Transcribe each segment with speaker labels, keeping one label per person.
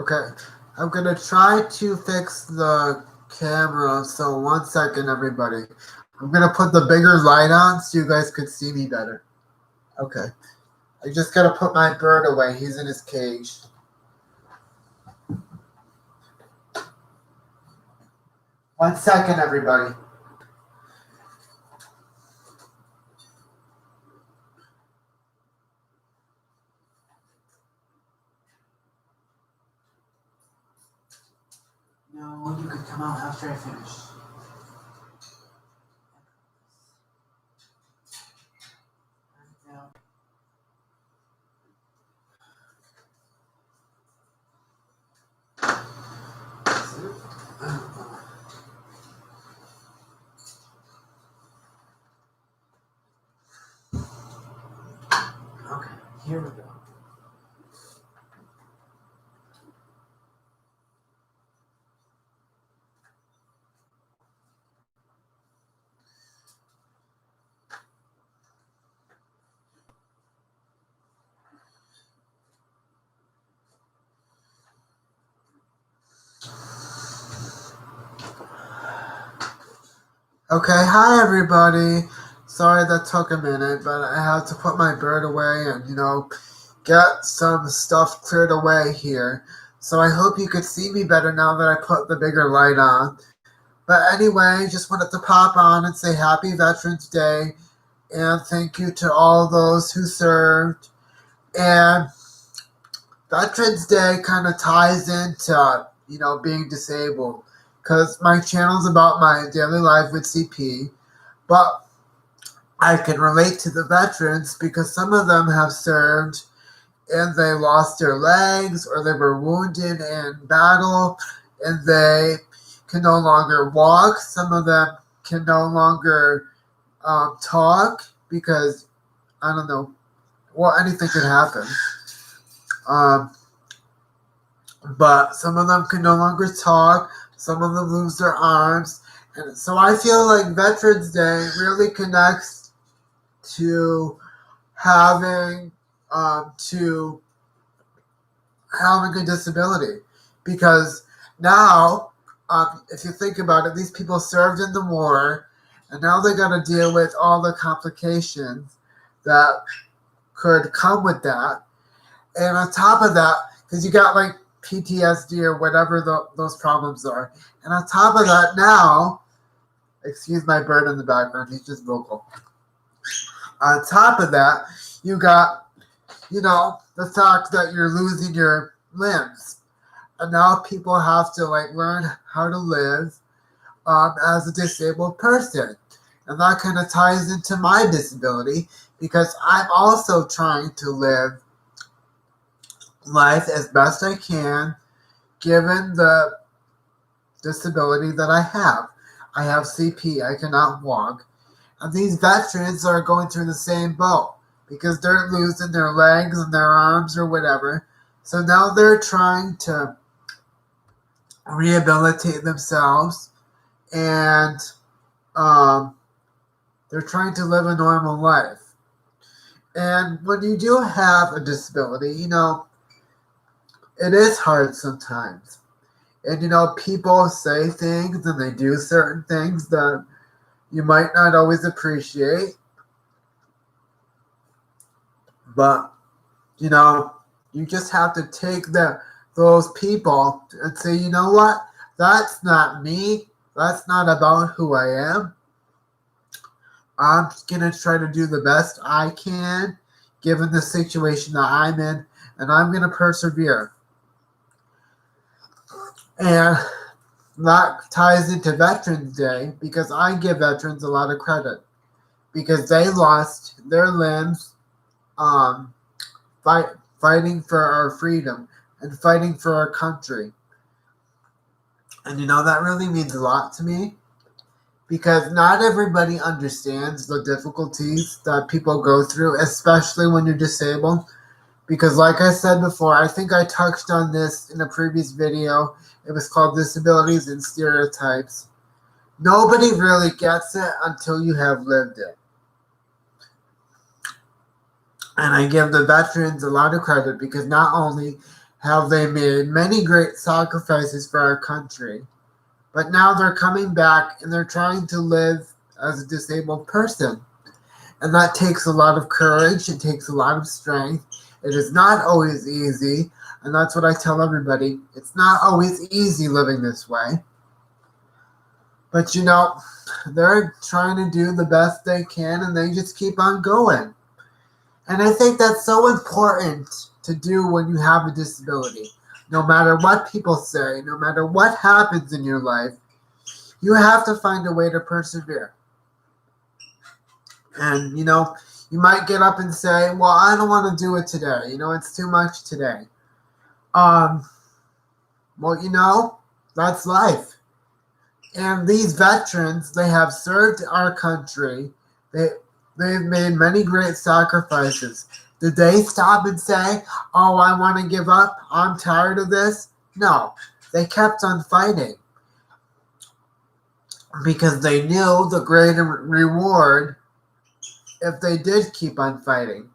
Speaker 1: Okay, I'm gonna try to fix the camera, so 1 second, everybody. I'm gonna put the bigger light on so you guys could see me better. Okay, I just gotta put my bird away. He's in his cage. 1 second, everybody. No, you can come out after I finish. Okay, here we go. Okay, hi everybody. Sorry that took a minute, but I had to put my bird away and, get some stuff cleared away here. So I hope you could see me better now that I put the bigger light on. But anyway, just wanted to pop on and say Happy Veterans Day and thank you to all those who served. And Veterans Day kind of ties into, being disabled because my channel's about my daily life with CP, but I can relate to the veterans because some of them have served and they lost their legs or they were wounded in battle and they can no longer walk. Some of them can no longer talk because, I don't know, well, anything could happen. But some of them can no longer talk. Some of them lose their arms. And so I feel like Veterans Day really connects to having to having a disability, because now, if you think about it, these people served in the war, and now they got to deal with all the complications that could come with that, and on top of that, because you got like PTSD or whatever those problems are, and on top of that, now, excuse my bird in the background, he's just vocal. On top of that, you got, the fact that you're losing your limbs. And now people have to learn how to live as a disabled person. And that kind of ties into my disability because I'm also trying to live life as best I can given the disability that I have. I have CP, I cannot walk. And these veterans are going through the same boat because they're losing their legs and their arms or whatever. So now they're trying to rehabilitate themselves and they're trying to live a normal life. And when you do have a disability, it is hard sometimes. And, people say things and they do certain things that you might not always appreciate. But, you just have to take those people and say, you know what? That's not me. That's not about who I am. I'm going to try to do the best I can given the situation that I'm in, and I'm going to persevere. And that ties into Veterans Day because I give veterans a lot of credit because they lost their limbs fighting for our freedom and fighting for our country. And that really means a lot to me because not everybody understands the difficulties that people go through, especially when you're disabled. Because like I said before, I think I touched on this in a previous video. It was called Disabilities and Stereotypes. Nobody really gets it until you have lived it. And I give the veterans a lot of credit because not only how they made many great sacrifices for our country, but now they're coming back and they're trying to live as a disabled person. And that takes a lot of courage, it takes a lot of strength. It is not always easy, and that's what I tell everybody. It's not always easy living this way. But they're trying to do the best they can and they just keep on going. And I think that's so important to do when you have a disability. No matter what people say, no matter what happens in your life, you have to find a way to persevere. And, you might get up and say, well, I don't want to do it today. It's too much today. Well, that's life. And these veterans, they have served our country. They've made many great sacrifices. Did they stop and say, oh, I want to give up, I'm tired of this? No, they kept on fighting because they knew the greater reward if they did keep on fighting.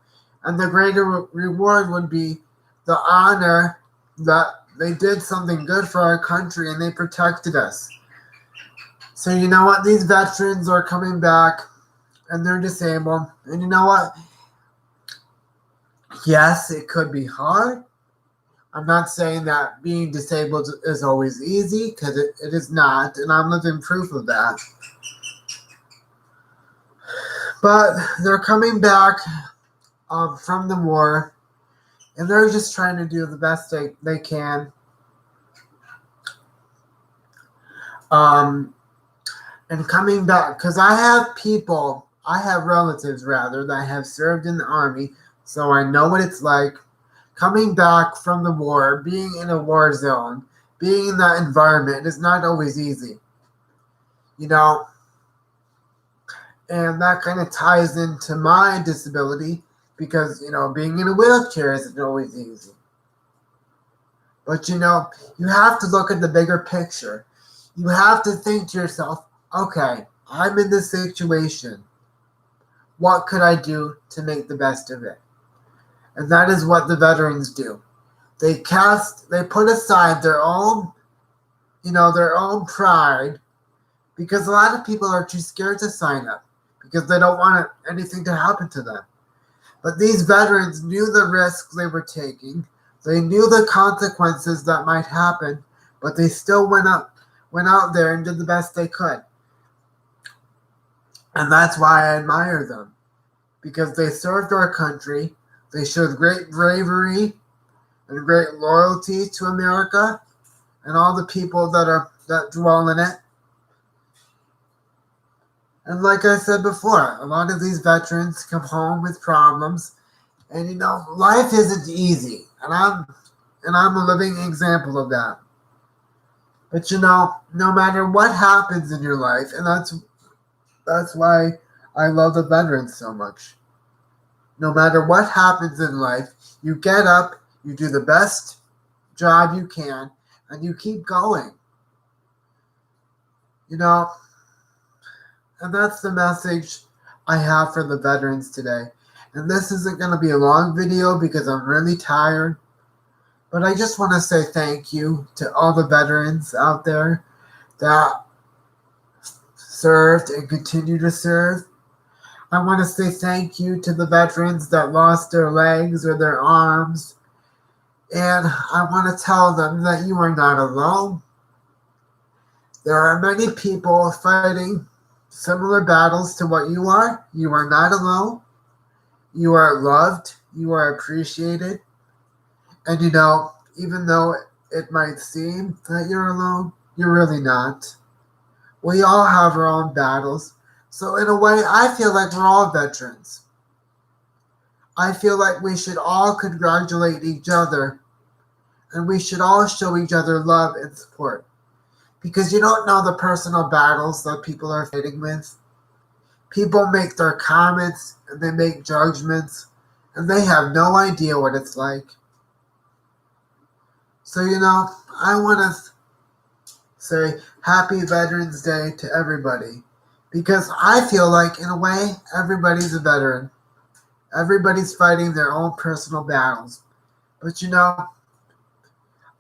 Speaker 1: And the greater reward would be the honor that they did something good for our country and they protected us. So you know what? These veterans are coming back and they're disabled. And you know what? Yes, it could be hard. I'm not saying that being disabled is always easy, because it is not, and I'm living proof of that. But they're coming back from the war, and they're just trying to do the best they can. And coming back, because I have relatives rather, that have served in the Army, so I know what it's like. Coming back from the war, being in a war zone, being in that environment is not always easy. And that kind of ties into my disability because, being in a wheelchair isn't always easy. But, you have to look at the bigger picture. You have to think to yourself, okay, I'm in this situation. What could I do to make the best of it? And that is what the veterans do. They put aside their own pride, because a lot of people are too scared to sign up because they don't want anything to happen to them. But these veterans knew the risks they were taking. They knew the consequences that might happen, but they still went out there and did the best they could. And that's why I admire them, because they served our country. They showed great bravery and great loyalty to America and all the people that dwell in it. And like I said before, a lot of these veterans come home with problems, and life isn't easy, and I'm a living example of that. But no matter what happens in your life, and that's why I love the veterans so much. No matter what happens in life, you get up, you do the best job you can, and you keep going. And that's the message I have for the veterans today. And this isn't going to be a long video because I'm really tired. But I just want to say thank you to all the veterans out there that served and continue to serve. I want to say thank you to the veterans that lost their legs or their arms. And I want to tell them that you are not alone. There are many people fighting similar battles to what you are. You are not alone. You are loved. You are appreciated. And even though it might seem that you're alone, you're really not. We all have our own battles. So in a way, I feel like we're all veterans. I feel like we should all congratulate each other, and we should all show each other love and support. Because you don't know the personal battles that people are fighting with. People make their comments and they make judgments, and they have no idea what it's like. So, I want to say Happy Veterans Day to everybody. Because I feel like, in a way, everybody's a veteran. Everybody's fighting their own personal battles. But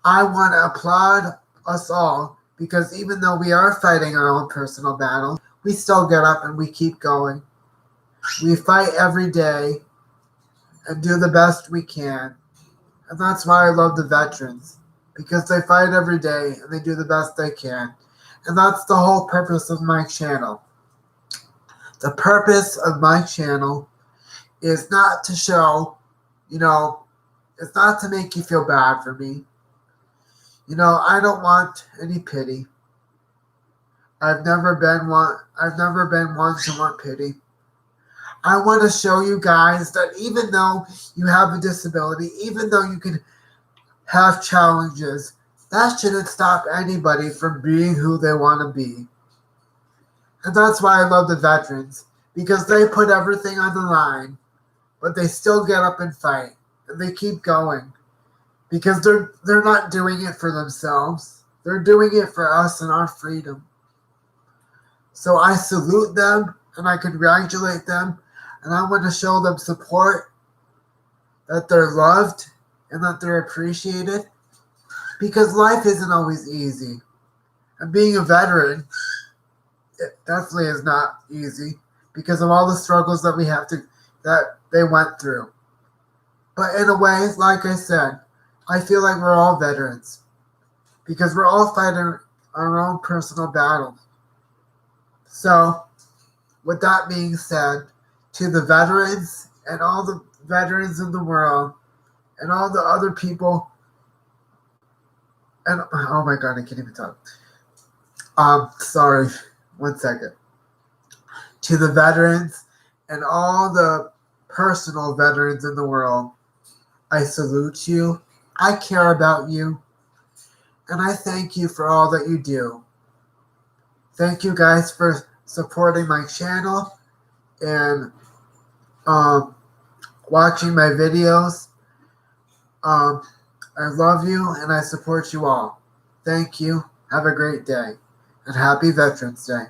Speaker 1: I want to applaud us all because even though we are fighting our own personal battles, we still get up and we keep going. We fight every day and do the best we can. And that's why I love the veterans, because they fight every day and they do the best they can. And that's the whole purpose of my channel. The purpose of my channel is not to show, it's not to make you feel bad for me. I don't want any pity. I've never been one to want pity. I want to show you guys that even though you have a disability, even though you can have challenges, that shouldn't stop anybody from being who they want to be. And that's why I love the veterans, because they put everything on the line, but they still get up and fight, and they keep going, because they're not doing it for themselves. They're doing it for us and our freedom. So I salute them, and I congratulate them, and I want to show them support, that they're loved, and that they're appreciated, because life isn't always easy. And being a veteran, it definitely is not easy because of all the struggles that they went through. But in a way, like I said, I feel like we're all veterans because we're all fighting our own personal battles. So, with that being said, to the veterans and all the veterans in the world and all the other people, and oh my god, I can't even talk. Sorry, 1 second. To the veterans and all the personal veterans in the world, I salute you. I care about you. And I thank you for all that you do. Thank you guys for supporting my channel and watching my videos. I love you and I support you all. Thank you. Have a great day. And happy Veterans Day.